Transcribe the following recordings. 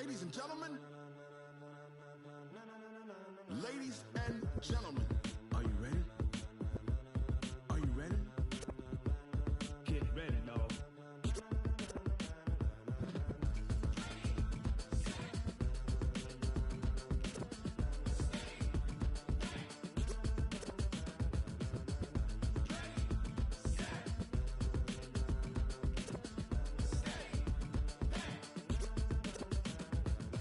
Ladies and gentlemen, ladies and gentlemen, are you ready? Are you ready? Get ready, dog.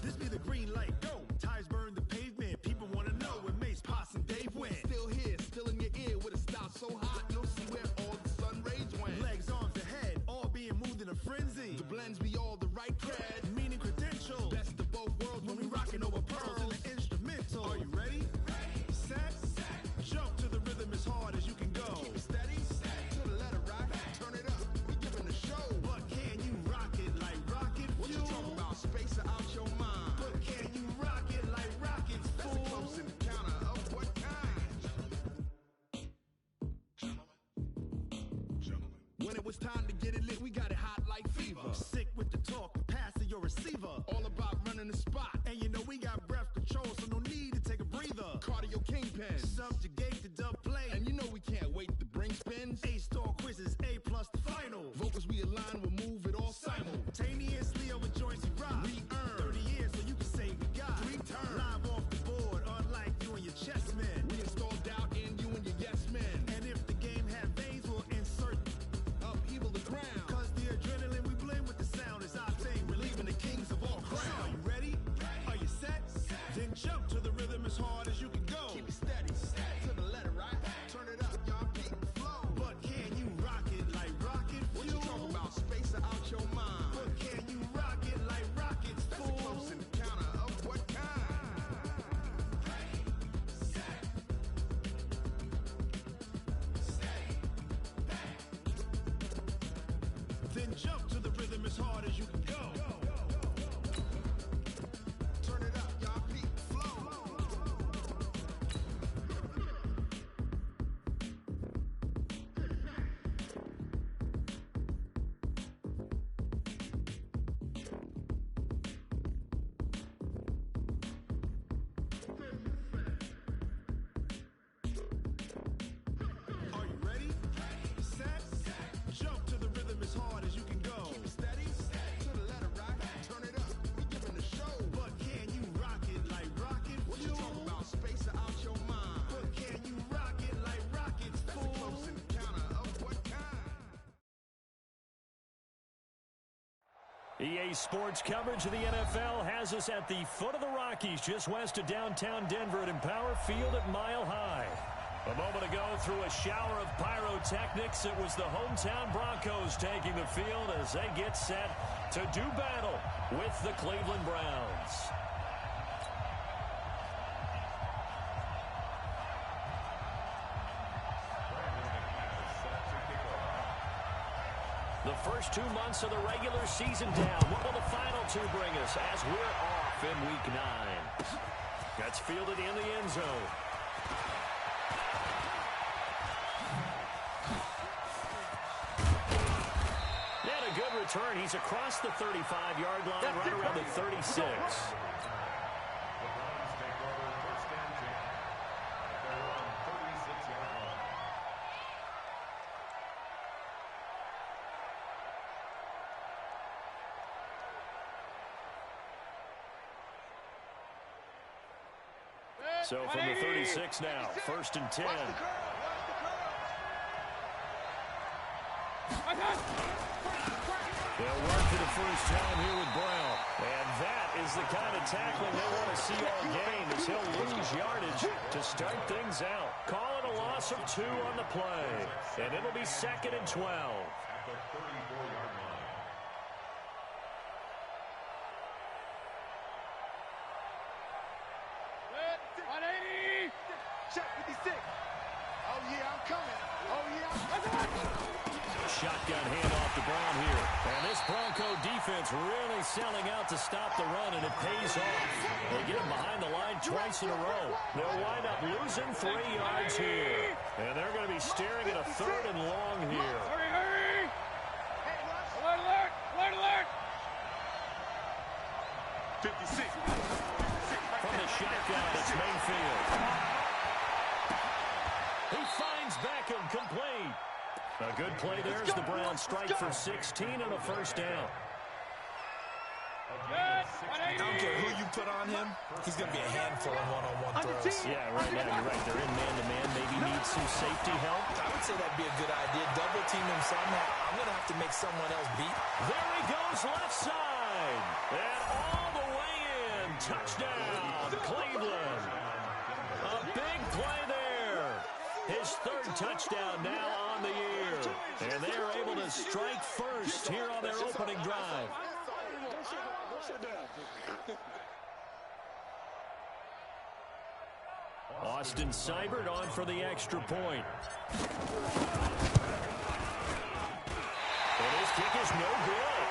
This be the green light, go. Tires burn the pavement. People want to know where Mace, Potts, and Dave went. Still here, still in your ear with a style so hot, you'll see where all the sun rays went. Legs, arms, and head, all being moved in a frenzy. The blends be all the right cred, meaning credentials. Best of both worlds when we rocking over pearls in the instrumental. Are you ready? Set, jump to the rhythm as hard as you can go. Keep it steady, to the letter right. Turn it up, we giving the show. But can you rock it like rocket fuel? What you talking about? Space or out your mind? But can you rock it like rockets, fool? That's a close encounter of what kind? Gentlemen. When it was time to get it lit, we got it hot like fever. Sick with the talk, pass to your receiver. All about running the spot. And you know we got breath control, so no need to take a breather. Cardio kingpin, subjugate the dub play. And you know we can't wait to bring spins. A-star quizzes, A+ the final. Vocals we align, we'll move it all simultaneously over joints we rock. We earn 30 years, so you can say we got 3 turns. Live off the board, unlike you and your chess men. We install doubt in you and your yes men. And if the game had veins, we'll insert upheaval the ground. Cause the adrenaline we blend with the sound is our thing. We're leaving the kings of all crowns. So are you ready? Are you set? Then jump to the rhythm as hard as you can go. Keep it steady, to the letter right. Turn it up, y'all keep the flow. But can you rock it like rocket fuel? What you talking about? Space or out your mind? But can you rock it like rockets, fool? That's a close encounter of what kind? Then jump to the rhythm as hard as you can go. Turn it up, y'all keep the flow. Are you ready? Set, jump to the rhythm as hard as you can go. Keep it steady, to the letter right. Turn it up, we giving the show. But can you rock it like rocket fuel? What you talking about? Space or out your mind? But can you rock it like rockets, fool? That's a close encounter of what kind? EA Sports coverage of the NFL has us at the foot of the Rockies, just west of downtown Denver at Empower Field at Mile High. A moment ago, through a shower of pyrotechnics, it was the hometown Broncos taking the field as they get set to do battle with the Cleveland Browns. The first 2 months of the regular season down. What will the final 2 bring us as we're off in Week 9? That's fielded in the end zone. And a good return. He's across the 35-yard line, right around the 36. So from the 36 now, 1st and 10. They'll work for the first time here with Brown. And that is the kind of tackling they want to see all game, as he'll lose yardage to start things out. Call it a loss of 2 on the play. And it'll be 2nd and 12. At the 34-yard line. Check 56. Oh, yeah, I'm coming. Oh, yeah, I'm coming. Shotgun handoff to Brown here. And this Bronco defense really selling out to stop the run, and it pays off. They get him behind the line twice in a row. They'll wind up losing 3 yards here. And they're going to be staring at a 3rd and long here. Hurry, hurry. Alert, alert, alert, alert. 56. From the shotgun, it's Mayfield. He finds Beckham, complete. A good play there as the Browns strike for 16 and a first down. I don't care who you put on him, he's going to be a handful of one-on-one throws. Yeah, right now you're right. They're in man-to-man. Maybe need some safety help. I would say that'd be a good idea. Double team him somehow. I'm going to have to make someone else beat. There he goes, left side. And all the way in. Touchdown, Cleveland. A big play there. His third touchdown now on the year. And they are able to strike first here on their opening drive. Austin Seibert on for the extra point. And his kick is no good.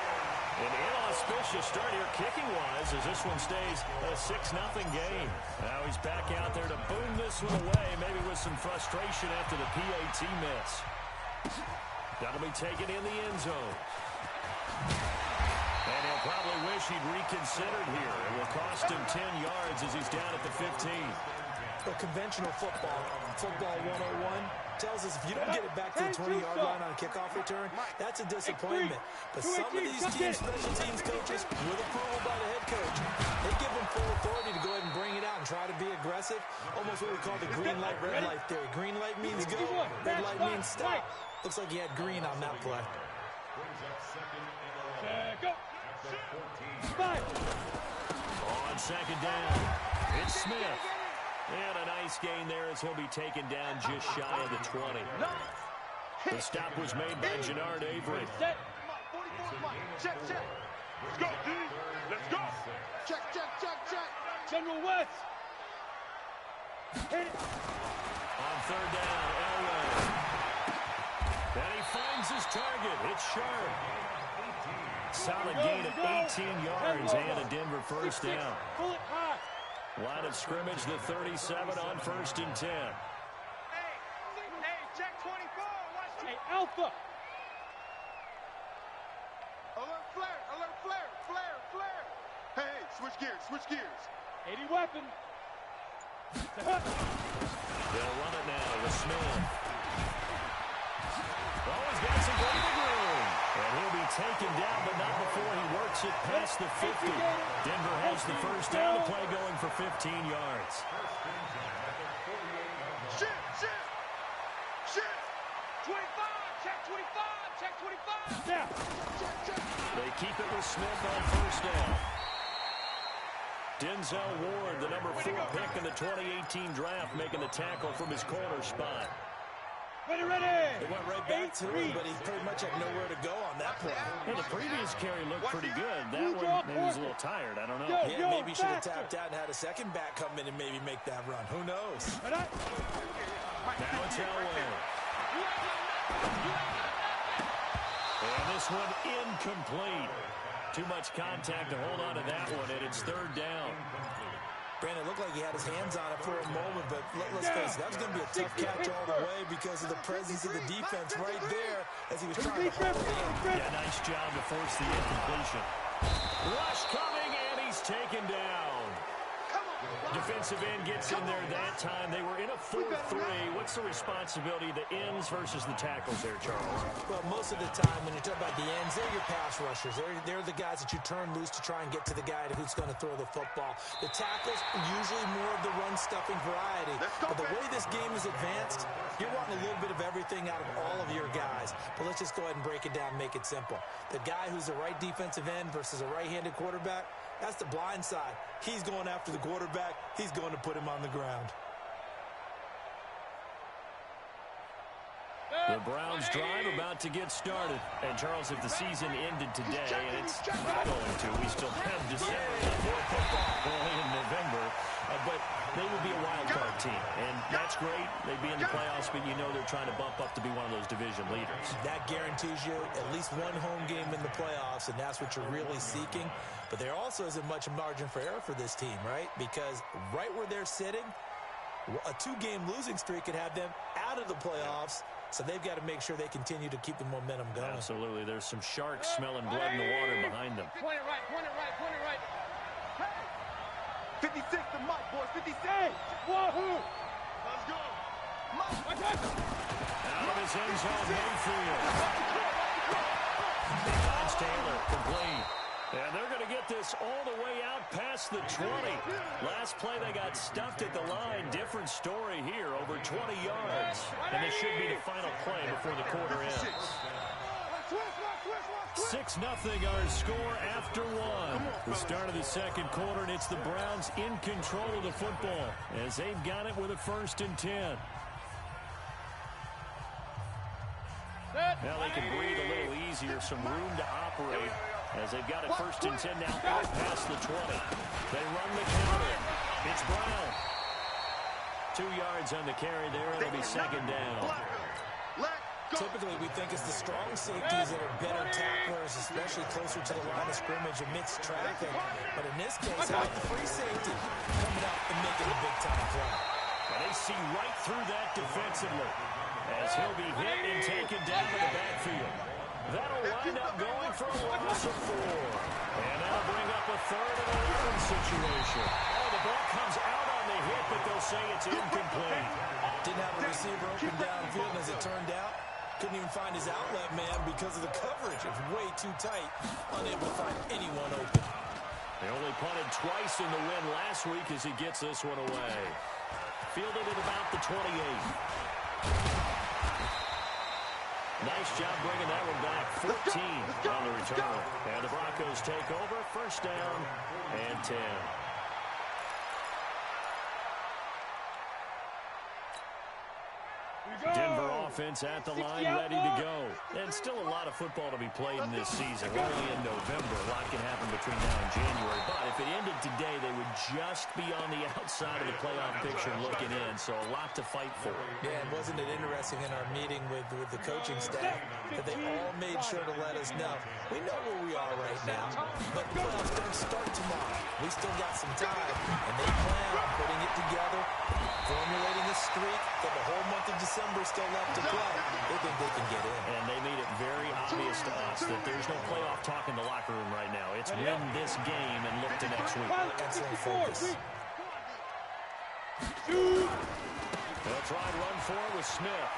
An inauspicious start here kicking-wise as this one stays a 6-0 game. Now he's back out there to boom this one away, maybe with some frustration after the PAT miss. That'll be taken in the end zone. And he'll probably wish he'd reconsidered here. It will cost him 10 yards as he's down at the 15. Well, conventional football 101, tells us if you don't get it back to the 20-yard line on a kickoff return, that's a disappointment. But some of these teams, special teams coaches, with approval by the head coach, they give them full authority to go ahead and bring it out and try to be aggressive. Almost what we call the green light, red light theory. Green light means go, red light means stop. Looks like he had green on that play. On second down, it's Smith. And a nice gain there as he'll be taken down just shy of the 20. The stop was made by Gennard Avery. Check, check. Let's go, D. Let's go. Check. General West. Hit it. On third down, Elway. And he finds his target. It's Sharp. Solid gain of 18 yards and a Denver first down. Pull it high. Line of scrimmage, the 37 on 1st and 10. Hey, check 24. Watch it. Hey, Alpha. Alert flare. Hey, switch gears. 80 weapon. They'll run it now with Smith. Oh, he's got some breathing room. And he'll be taken down, but not before he works it past the 50. Denver has the first down, the play going for 15 yards. Shit. 25. Check 25. Yeah. Check. They keep it with Smith on first down. Denzel Ward, the number 4 pick in the 2018 draft, making the tackle from his corner spot. Ready. They went right back to him, but he pretty much had nowhere to go on that play. Well, the previous carry looked pretty good. That one, maybe he was a little tired. I don't know. Yeah, maybe he should have tapped out and had a second back come in and maybe make that run. Who knows? Now it's Elway. And this one incomplete. Too much contact to hold on to that one, and it's third down. Brandon, it looked like he had his hands on it for a moment, but let's face it, that was going to be a tough catch all the way because of the presence of the defense right there as he was trying to hold it in. Yeah, nice job to force the incompletion. Rush coming, and he's taken down. Defensive end gets in there that time. They were in a 4-3. What's the responsibility of the ends versus the tackles there, Charles? Well, most of the time when you talk about the ends, they're your pass rushers. They're the guys that you turn loose to try and get to the guy who's going to throw the football. The tackles are usually more of the run-stuffing variety. But the way this game is advanced, you're wanting a little bit of everything out of all of your guys. But let's just go ahead and break it down and make it simple. The guy who's the right defensive end versus a right-handed quarterback, that's the blind side. He's going after the quarterback. He's going to put him on the ground. The Browns drive about to get started. And, Charles, if the season ended today, and it's not going to, we still have December before football, only in November, but they would be a wild card team. And that's great. They'd be in the playoffs, but you know they're trying to bump up to be one of those division leaders. That guarantees you at least one home game in the playoffs, and that's what you're really seeking. But there also isn't much margin for error for this team, right? Because right where they're sitting, a 2-game losing streak could have them out of the playoffs. So they've got to make sure they continue to keep the momentum going. Absolutely. There's some sharks smelling blood in the water behind them. Point it right. 56 to Mike, boys. 56. Wahoo! Let's go. Mike. Out of his end zone, Mayfield. He finds Taylor, complete. And they're going to get this all the way out past the 20. Last play, they got stuffed at the line. Different story here, over 20 yards. And this should be the final play before the quarter ends. 6-0 our score after one. The start of the second quarter, and it's the Browns in control of the football as they've got it with a 1st and 10. Now they can breathe a little easier, some room to operate as they've got it 1st and 10 now out past the 20. They run the counter. It's Brown. 2 yards on the carry there. It'll be 2nd down. Typically, we think it's the strong safeties that are better tacklers, especially closer to the line of scrimmage amidst traffic. But in this case, how about the free safety coming out and making a big-time play? And they see right through that defensively as he'll be hit and taken down in the backfield. That'll wind up going for a loss of 4. And that'll bring up a 3rd and 11 situation. Oh, the ball comes out on the hit, but they'll say it's incomplete. Didn't have a receiver open downfield, and as it turned out, couldn't even find his outlet man because of the coverage. It was way too tight, unable to find anyone open. They only punted twice in the win last week as he gets this one away. Fielded at about the 28. Nice job bringing that one back. 14 on the return. And the Broncos take over. 1st down and 10. Denver offense at the line, ready to go. And still a lot of football to be played in this season. We're only in November. A lot can happen between now and January. But if it ended today, they would just be on the outside of the playoff picture looking in. So a lot to fight for. Yeah, and wasn't it interesting in our meeting with the coaching staff that they all made sure to let us know, we know where we are right now, but the playoffs don't start tomorrow. We still got some time, and they plan on putting it together, formulating a streak that the whole month of December still left to play. They think they can get in. And they made it very obvious to us that there's no playoff talk in the locker room right now. It's win this game and look to next week. Excellent focus. They'll try and run for it with Smith.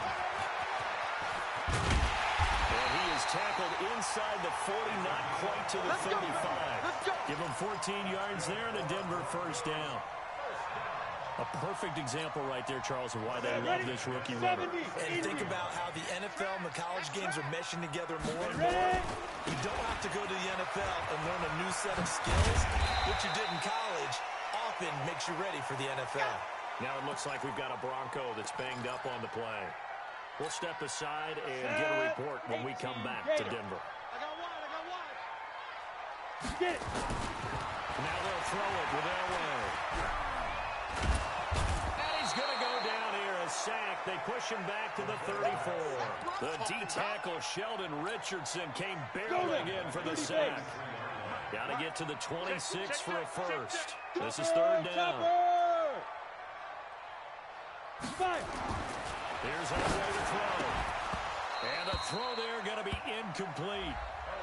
And he is tackled inside the 40, not quite to the 35. Give him 14 yards there and a Denver 1st down. A perfect example right there, Charles, of why they love this rookie runner. And think about how the NFL and the college games are meshing together more and more. You don't have to go to the NFL and learn a new set of skills. What you did in college often makes you ready for the NFL. Now it looks like we've got a Bronco that's banged up on the play. We'll step aside and get a report when we come back to Denver. I got one. Get it. Now they'll throw it with Elway. He's going to go down here, a sack. They push him back to the 34. The D-tackle, Sheldon Richardson, came barreling in for the sack. Got to get to the 26 for a 1st. This is 3rd down. Here's Elway to throw. And the throw there going to be incomplete.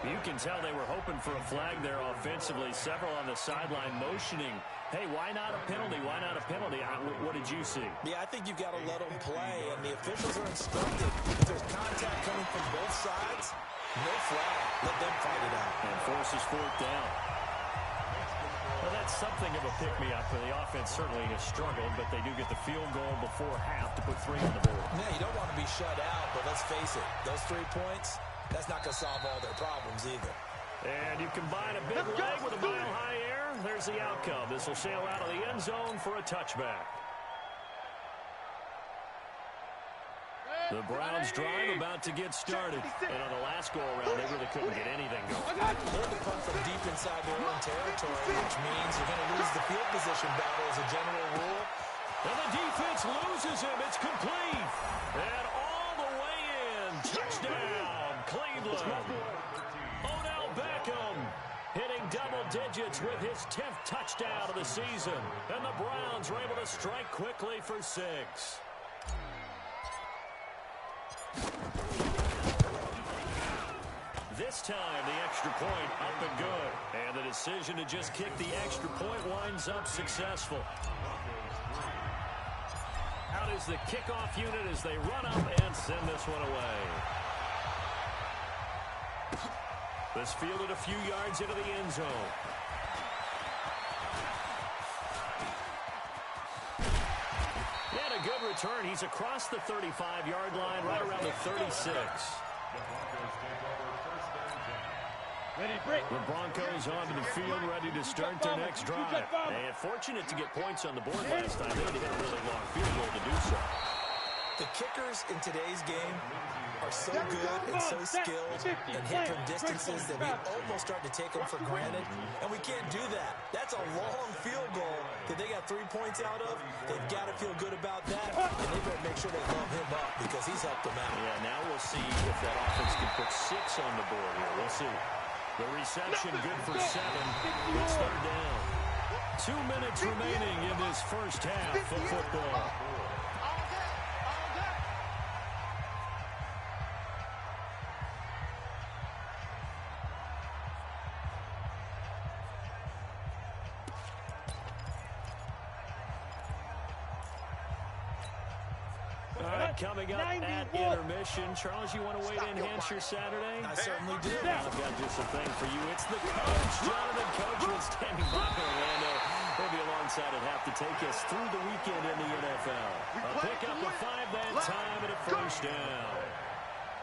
You can tell they were hoping for a flag there offensively. Several on the sideline motioning. Hey, why not a penalty? Why not a penalty? What did you see? Yeah, I think you've got to let them play, and the officials are instructed. If there's contact coming from both sides, no flag. Let them fight it out. And forces 4th down. Well, that's something of a pick-me-up. The offense certainly has struggled, but they do get the field goal before half to put 3 on the board. Yeah, you don't want to be shut out, but let's face it, those 3 points, that's not going to solve all their problems either. And you combine a big leg with a mile-high air, there's the outcome. This will sail out of the end zone for a touchback. The Browns drive about to get started. And on the last go-around, they really couldn't get anything going. They had to punt from deep inside their own territory, which means you're going to lose the field position battle as a general rule. And the defense loses him. It's complete. And all the way in. Touchdown, Cleveland. Odell Beckham hitting double digits with his 10th touchdown of the season. And the Browns were able to strike quickly for 6. This time, the extra point up and good. And the decision to just kick the extra point winds up successful. Out is the kickoff unit as they run up and send this one away. This fielded a few yards into the end zone. And a good return. He's across the 35-yard line, right around the 36. The Broncos onto the field, ready to start their next drive. And fortunate to get points on the board last time. They had to hit a really long field goal to do so. The kickers in today's game are so good and so skilled and hit from distances that we almost start to take them for granted, and we can't do that. That's a long field goal that they got 3 points out of. They've got to feel good about that, and they better make sure they love him up because he's helped them out. Yeah, now we'll see if that offense can put 6 on the board here. We'll see. The reception good for 7. It's third down. 2 minutes remaining in this first half of football. Coming up at intermission. Charles, you want a way to enhance your Saturday? I certainly do. I've got just a thing for you. It's the coach, Jonathan Coachman, standing by Orlando. He'll be alongside at half to take us through the weekend in the NFL. A pickup of 5 that time and a first down.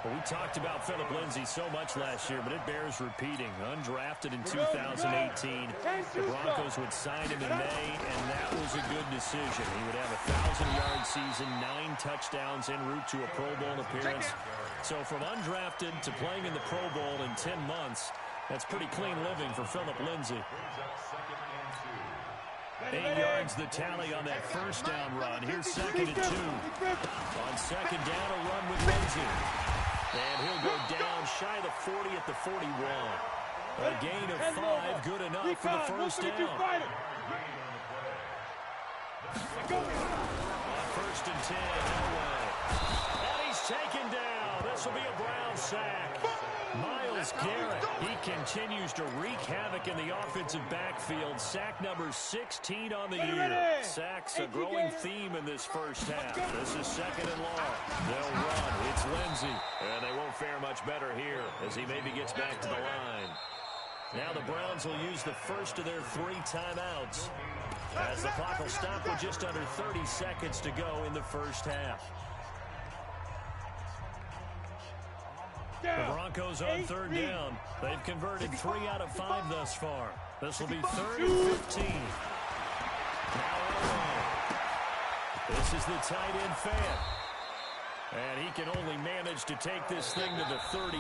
Well, we talked about Phillip Lindsay so much last year, but it bears repeating. Undrafted in 2018, the Broncos would sign him in May, and that was a good decision. He would have a 1,000-yard season, 9 touchdowns en route to a Pro Bowl appearance. So from undrafted to playing in the Pro Bowl in 10 months, that's pretty clean living for Phillip Lindsay. 8 yards the tally on that first down run. Here's 2nd and 2. On 2nd down, a run with Lindsay. And he'll go down shy of the 40 at the 41. A gain of 5, good enough for the first down. On 1st and 10, Elway. And he's taken down. This will be a Brown sack. Myles Garrett, he continues to wreak havoc in the offensive backfield. Sack number 16 on the year. Sacks a growing theme in this first half. This is 2nd and long. They'll run. It's Lindsay. And they won't fare much better here as he maybe gets back to the line. Now the Browns will use the first of their 3 timeouts as the clock will stop with just under 30 seconds to go in the first half. The Broncos on 3rd down. They've converted 3 out of 5 thus far. This will be 3rd and 15. Now Elway. This is the tight end Fant. And he can only manage to take this thing to the 38,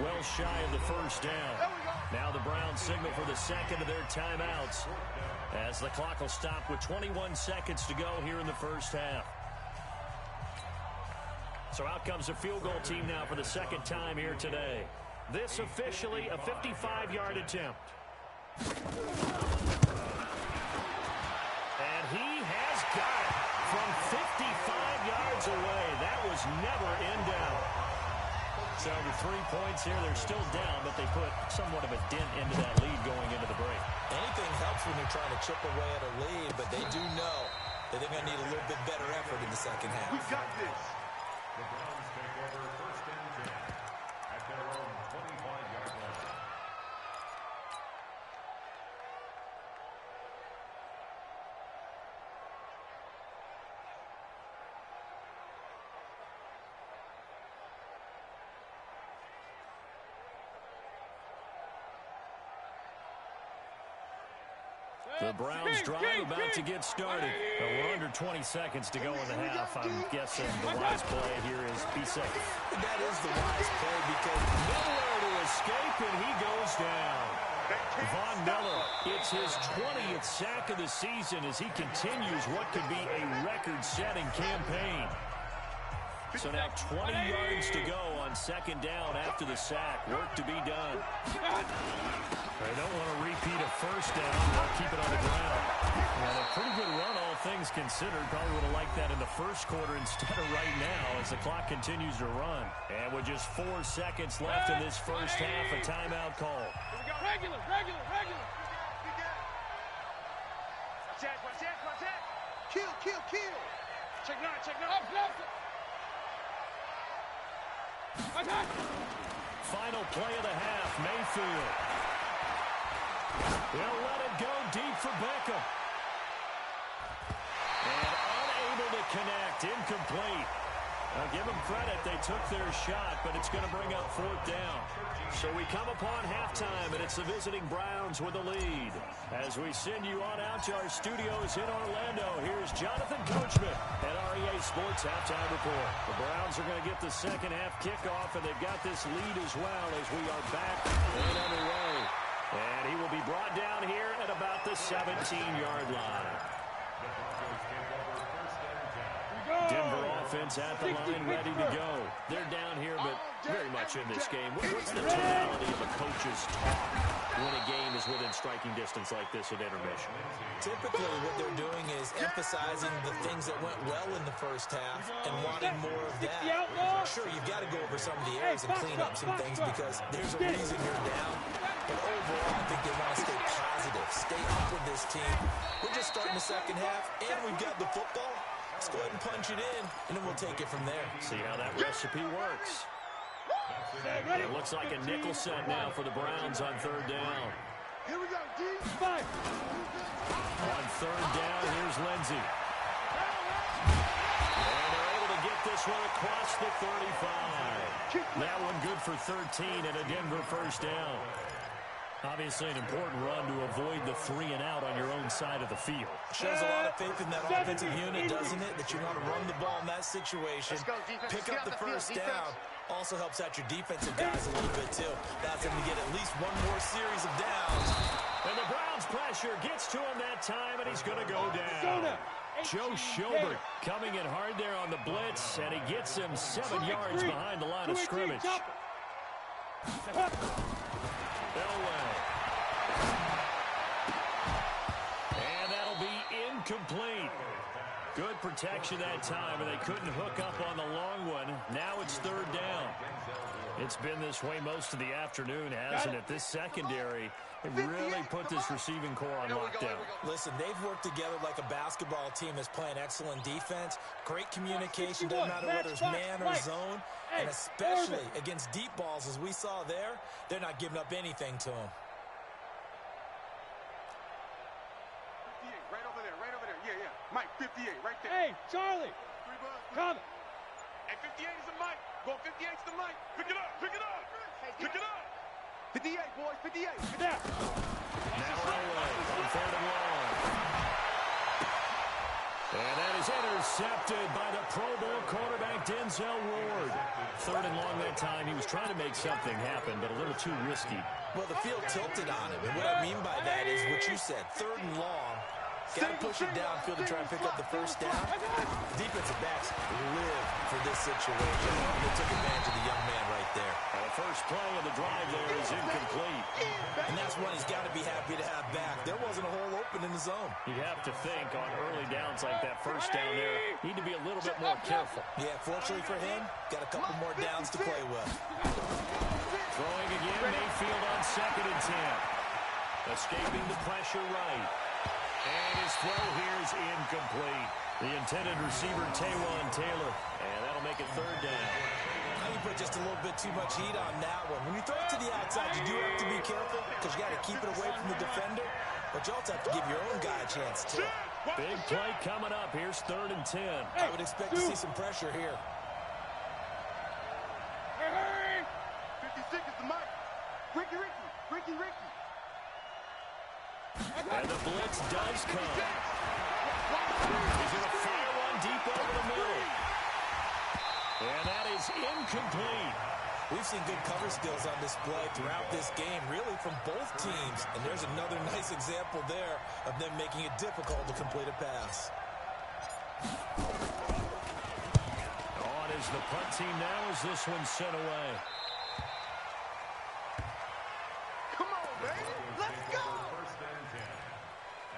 well shy of the first down. Now the Browns signal for the 2nd of their timeouts as the clock will stop with 21 seconds to go here in the first half. So out comes the field goal team now for the 2nd time here today. This officially a 55-yard attempt. And he has got it from 55 yards away. That was never in doubt. So the 3 points here, they're still down, but they put somewhat of a dent into that lead going into the break. Anything helps when you're trying to chip away at a lead, but they do know that they're going to need a little bit better effort in the second half. We got this. The Browns take over 1st and 10 at their own 25-yard line. The Browns drive about to get started. We're under 20 seconds to go in the half. I'm guessing the wise play here is be safe. That is the wise play because Miller to escape, and he goes down. Von Miller, it's his 20th sack of the season as he continues what could be a record-setting campaign. So now 20 yards to go on second down after the sack. Work to be done. They don't want to repeat a first down. They'll keep it on the ground. And a pretty good run, all things considered. Probably would have liked that in the first quarter instead of right now as the clock continues to run. And with just 4 seconds left in this first half, a timeout call. Here we go. Regular. Watch that. Kill. Check nine. Final play of the half, Mayfield. He'll let it go deep for Beckham. And unable to connect, incomplete. I'll give them credit, they took their shot, but it's going to bring up 4th down. So we come upon halftime, and it's the visiting Browns with the lead. As we send you on out to our studios in Orlando, here's Jonathan Coachman at REA Sports Halftime Report. The Browns are going to get the second half kickoff, and they've got this lead as well as we are back and underway. And he will be brought down here at about the 17-yard line. Denver offense at the line, ready to go. They're down here, but very much in this game. What's the tonality of a coach's talk when a game is within striking distance like this at intermission? Typically, what they're doing is emphasizing the things that went well in the first half and wanting more of that. Sure, you've got to go over some of the areas and clean up some things because there's a reason you're down. But overall, I think they want to stay positive, stay up with this team. We're just starting the second half, and we've got the football. Let's go ahead and punch it in, and then we'll take it from there. See how that recipe works. It looks like a nickel set now for the Browns on 3rd down. Here we go, D. On 3rd down, here's Lindsey. And they're able to get this one across the 35. That one good for 13 and a Denver first down. Obviously an important run to avoid the 3-and-out on your own side of the field. Shows a lot of faith in that offensive unit, doesn't it? That you want to run the ball in that situation. Pick up the first down. Also helps out your defensive guys a little bit, too. Allows them to get at least one more series of downs. And the Browns pressure gets to him that time, and he's going to go down. Joe Schobert coming in hard there on the blitz, and he gets him 7 yards behind the line of scrimmage. Elway. And that'll be incomplete. Good protection that time, and they couldn't hook up on the long one. Now it's 3rd down. It's been this way most of the afternoon, hasn't it? This secondary really put this receiving core on lockdown. Listen, they've worked together like a basketball team that's playing excellent defense. Great communication, doesn't matter whether it's man or zone. And especially against deep balls, as we saw there, they're not giving up anything to them. Right over there. Yeah. Mike, 58, right there. Hey, Charlie. Come. Hey, 58 is the Mike. Go 58's the Mike. Pick it up. 58, boys, 58. Yeah. Now Elway on 3rd and long. And that is intercepted by the Pro Bowl quarterback, Denzel Ward. 3rd and long that time. He was trying to make something happen, but a little too risky. Well, the field tilted on him. And what I mean by that is what you said, 3rd and long. Got to push it downfield to try and pick up the first down. Defensive backs live for this situation. And they took advantage of the young man right there. And the first play of the drive there is incomplete. And that's one he's got to be happy to have back. There wasn't a hole open in the zone. You'd have to think on early downs like that first down there, need to be a little bit more careful. Yeah, fortunately for him, got a couple more downs to play with. Throwing again, Mayfield on 2nd and 10. Escaping the pressure right. And his throw here is incomplete. The intended receiver, Taywan Taylor. And that'll make it 3rd down. Now you put just a little bit too much heat on that one. When you throw it to the outside, you do have to be careful because you got to keep it away from the defender. But you also have to give your own guy a chance, too. Big play coming up. Here's 3rd and 10. I would expect to see some pressure here. Hey! 56 is the Mike. Ricky. And the blitz does come. He's going to fire one deep over the middle. And that is incomplete. We've seen good cover skills on display throughout this game, really from both teams. And there's another nice example there of them making it difficult to complete a pass. On as the punt team now as this one's sent away. Come on, baby. Let's go. First and 10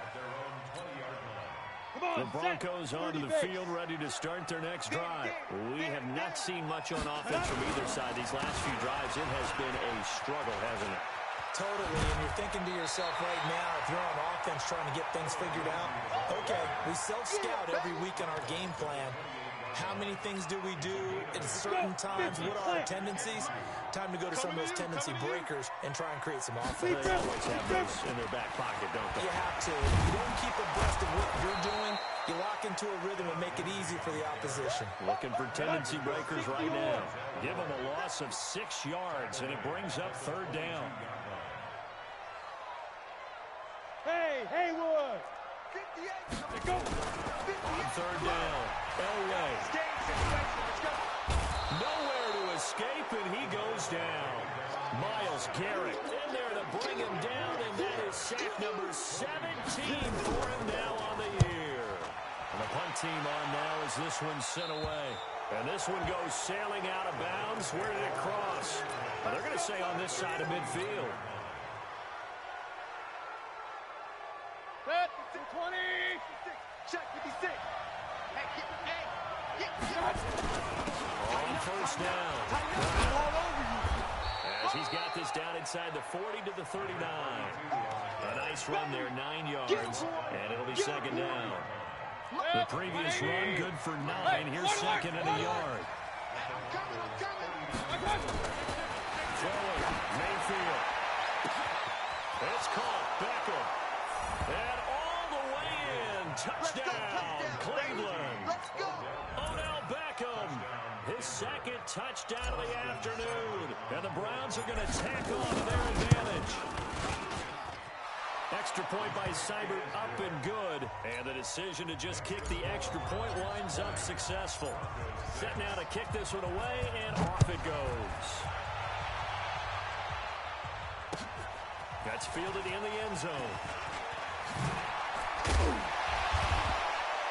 at their own 20-yard line. Come on, The Broncos onto the field, ready to start their next drive. We have not seen much on offense from either side these last few drives. It has been a struggle, hasn't it? Totally, and you're thinking to yourself right now, if you're on offense trying to get things figured out, okay, we self-scout every week on our game plan. How many things do we do at certain times? What are our tendencies? Time to go to some of those tendency breakers and try and create some offense. They always have those in their back pocket, don't they? You have to. If you don't keep abreast of what you're doing, you lock into a rhythm and make it easy for the opposition. Looking for tendency breakers right now. Give them a loss of 6 yards, and it brings up 3rd down. Hey, Haywood. 58. Go. On 3rd down, Elway. Nowhere to escape, and he goes down. Myles Garrett in there to bring him down, and that is sack number 17 for him now on the year. And the punt team on now as this one's sent away. And this one goes sailing out of bounds. Where did it cross? Well, they're going to say on this side of midfield. Set. 20. Check 56. On 1st down. As he's got this down inside the 40 to the 39. A nice run there, 9 yards, and it'll be 2nd down. The previous run, good for 9. Here's 2nd and a yard. Throwing, Mayfield. It's caught, Beckham. And all the way in. Touchdown, Cleveland. Let's go. Odell Beckham, his 2nd touchdown of the afternoon. And the Browns are going to tack on to their advantage. Extra point by Seibert, up and good. And the decision to just kick the extra point winds up successful. Set now to kick this one away, and off it goes. That's fielded in the end zone.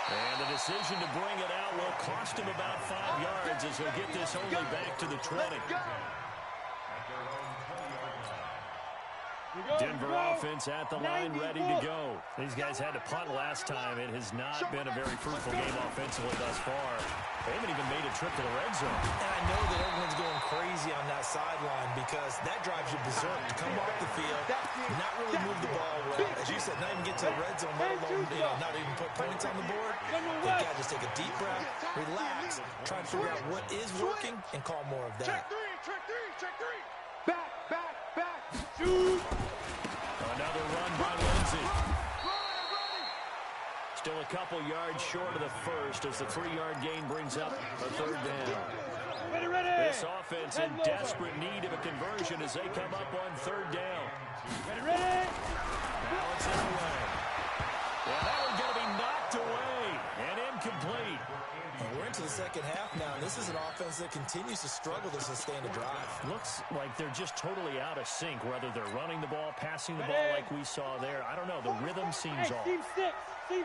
And the decision to bring it out will cost him about 5 yards as he'll get this only back to the 20. Denver offense at the line, ready to go. These guys had to punt last time. It has not been a very fruitful game offensively thus far. They haven't even made a trip to the red zone. And I know that everyone's going crazy on that sideline because that drives you berserk to come off the field, not really move the ball well. As you said, not even get to the red zone, let alone, not even put points on the board. They've got to just take a deep breath, relax, try to figure out what is working, and call more of that. Check three. Back. Shoot. Another run by Lindsey. Still a couple yards short of the first as the 3-yard gain brings up a 3rd down. Ready. This offense in desperate need of a conversion as they come up on 3rd down. Ready. Now it's away. Yeah, that one's going to be knocked away and incomplete. We're into the 2nd half now, and this is an offense that continues to struggle to sustain a drive. Looks like they're just totally out of sync, whether they're running the ball, passing the ball like we saw there. I don't know. The rhythm seems off. Team 6. 44.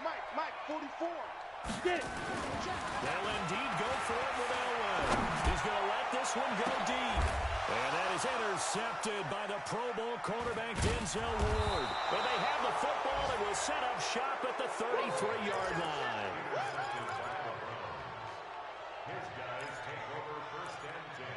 Mike, 44. Get it. They'll indeed go for it with Elway. He's going to let this one go deep. And that is intercepted by the Pro Bowl cornerback Denzel Ward. But they have the football and will set up shop at the 33-yard line. His guys take over 1st and 10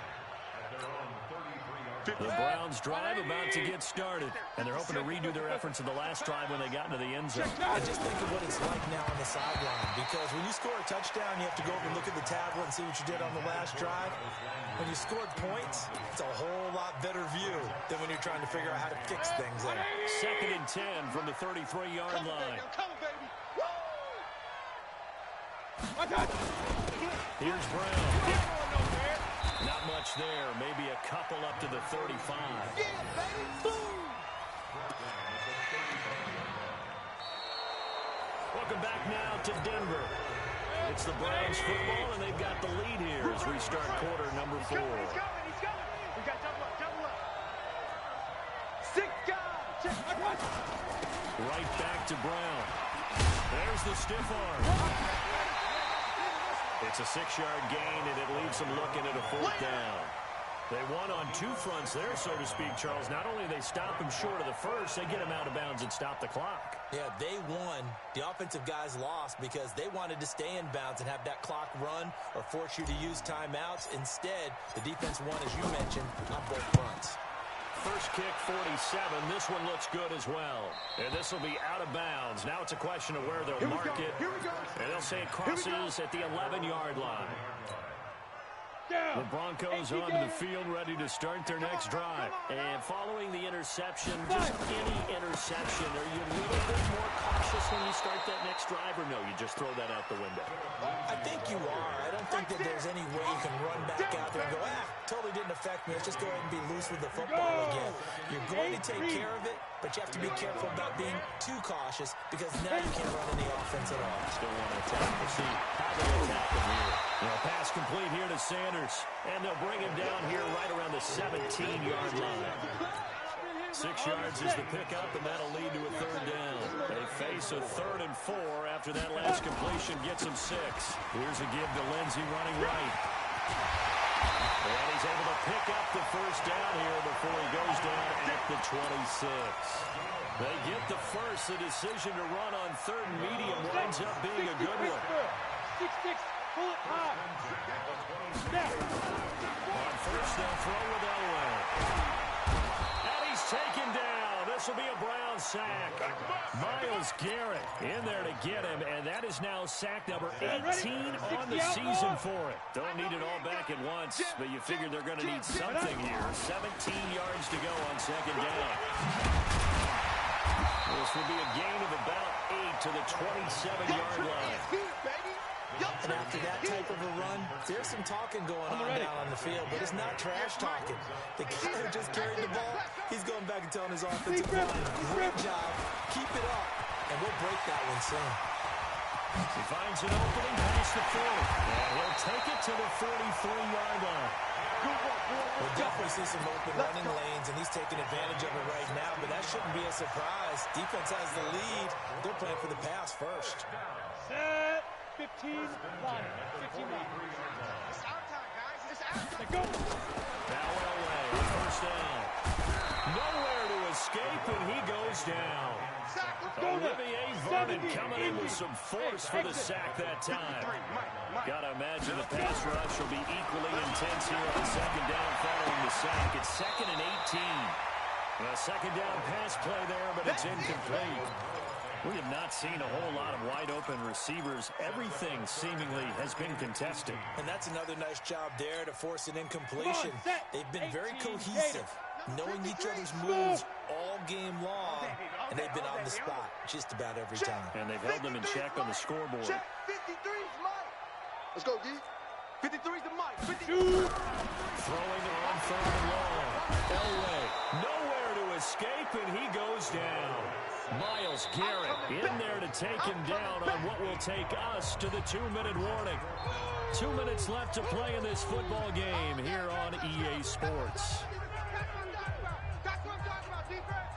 at their own 33-yard line. The Browns drive about to get started, and they're hoping to redo their efforts of the last drive when they got into the end zone. And just think of what it's like now on the sideline, because when you score a touchdown, you have to go over and look at the tablet and see what you did on the last drive. When you scored points, it's a whole lot better view than when you're trying to figure out how to fix things there. 2nd and 10 from the 33-yard line. Here's Brown. Not much there. Maybe a couple up to the 35. Welcome back now to Denver. It's the Browns football, and they've got the lead here as we start quarter number 4. He's coming. We got double up. 6 guys. Right back to Brown. There's the stiff arm. It's a 6-yard gain, and it leaves them looking at a 4th down. They won on 2 fronts there, so to speak, Charles. Not only they stop him short of the first, they get him out of bounds and stop the clock. Yeah, they won. The offensive guys lost because they wanted to stay in bounds and have that clock run or force you to use timeouts. Instead, the defense won, as you mentioned, on both fronts. First kick, 47. This one looks good as well. And this will be out of bounds. Now it's a question of where they'll mark it. And they'll say it crosses at the 11-yard line. The Broncos onto the field, ready to start their next drive. And following the interception, just any interception, are you a little bit more cautious when you start that next drive, or no, you just throw that out the window? I think you are. I don't think that there's any way you can run back out there and go, totally didn't affect me. Let's just go ahead and be loose with the football again. You're going to take care of it, but you have to be careful about being too cautious because now you can't run any offense at all. Still want to attack. We'll see how they attack him here. Pass complete here to Sanders, and they'll bring him down here right around the 17-yard line. 6 yards is the pickup, and that'll lead to a 3rd down. They face a 3rd and 4 after that last completion gets him 6. Here's a give to Lindsey running right. And he's able to pick up the 1st down here before he goes down at the 26. They get the first. The decision to run on 3rd and medium winds up being a good one. 6-6. Pull it high. On 1st, they'll throw with Elway. And he's taken down. This will be a Brown sack. Myles Garrett in there to get him, and that is now sack number 18 on the season for it. Don't need it all back at once, but you figure they're going to need something here. 17 yards to go on 2nd down. This will be a gain of about 8 to the 27-yard line. And after that type of a run, there's some talking going on down on the field, but it's not trash talking. The guy who just carried the ball, he's going back and telling his offensive line, great job, keep it up, and we'll break that one soon. He finds an opening past the 40, and he'll take it to the 43-yard line. We'll definitely see some open running lanes, and he's taking advantage of it right now, but that shouldn't be a surprise. Defense has the lead. They're playing for the pass first. Set. 15 line. 15 line. It's our time, guys. It's our time. Go. Now Elway on 1st down. Nowhere to escape, and he goes down. Olivier Vernon coming in with some force for the sack that time. Got to imagine the pass rush will be equally intense here on 2nd down following the sack. It's 2nd and 18. A 2nd down pass play there, but it's incomplete. We have not seen a whole lot of wide-open receivers. Everything seemingly has been contested. And that's another nice job there to force an incompletion. They've been very cohesive, knowing each other's moves all game long, and they've been on the spot just about every time. And they've held them in check on the scoreboard. 53's Mike. Let's go, D. 53's the Mike. Throwing on 3rd and long. Elway, nowhere to escape, and he goes down. Myles Garrett in there to take him down on what will take us to the 2-minute warning. 2 minutes left to play in this football game here on EA Sports. That's what I'm talking about, defense.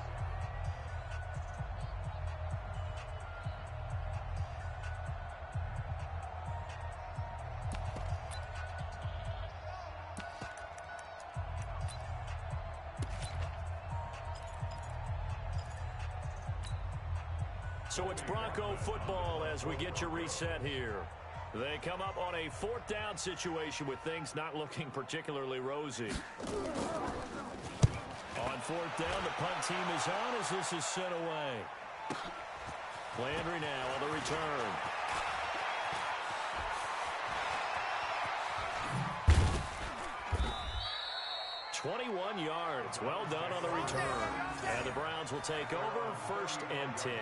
So it's Bronco football as we get you reset here. They come up on a 4th down situation with things not looking particularly rosy. On 4th down, the punt team is on as this is sent away. Landry now on the return. "21 yards. Well done on the return. And the Browns will take over 1st and 10.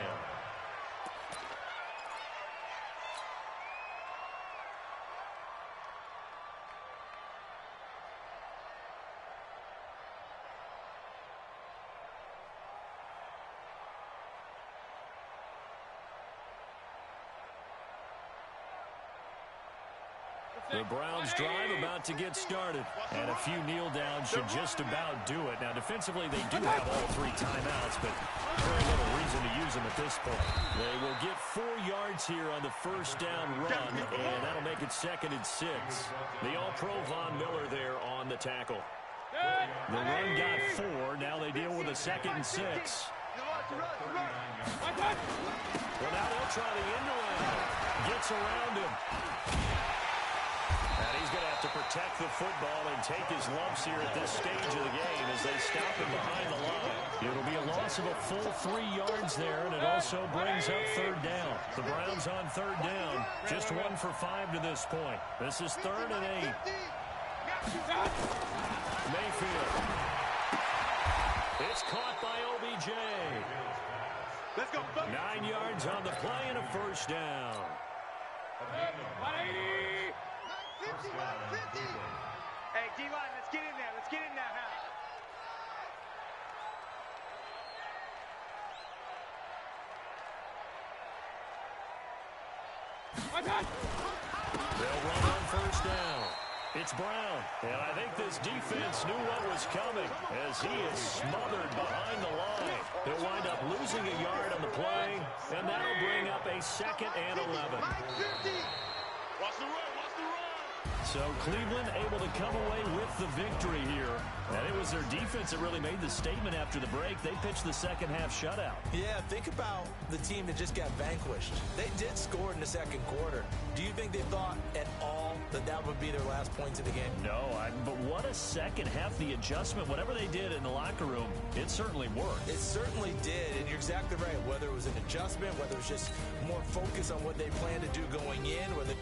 The Browns drive about to get started, and a few kneel downs should just about do it. Now, defensively, they do have all 3 timeouts, but very little reason choosing to use them at this point. They will get 4 yards here on the first down run, and that'll make it 2nd and 6. The All-Pro Von Miller there on the tackle. The run got 4. Now they deal with a 2nd and 6. Well, now they'll try the end around. Gets around him. And he's going to have to protect the football and take his lumps here at this stage of the game as they stop him behind the line. It'll be a loss of a full 3 yards there, and it also brings up 3rd down. The Browns on 3rd down. Just 1 for 5 to this point. This is 3rd and 8. Mayfield. It's caught by OBJ. Let's go. 9 yards on the play and a first down. 50, 50. Hey, D-line, let's get in there. Let's get in there, They'll run on first down. It's Brown, and I think this defense knew what was coming as he is smothered behind the line. They'll wind up losing a yard on the play, and that'll bring up a 2nd and 11. Watch the run, watch the run. So Cleveland able to come away with the victory here. And it was their defense that really made the statement after the break. They pitched the second half shutout. Yeah, think about the team that just got vanquished. They did score in the 2nd quarter. Do you think they thought at all that that would be their last points of the game? No, but what a second half. The adjustment, whatever they did in the locker room, it certainly worked. It certainly did, and you're exactly right. Whether it was an adjustment, whether it was just more focus on what they planned to do going in, whether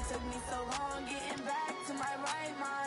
took me so long getting back to my right mind.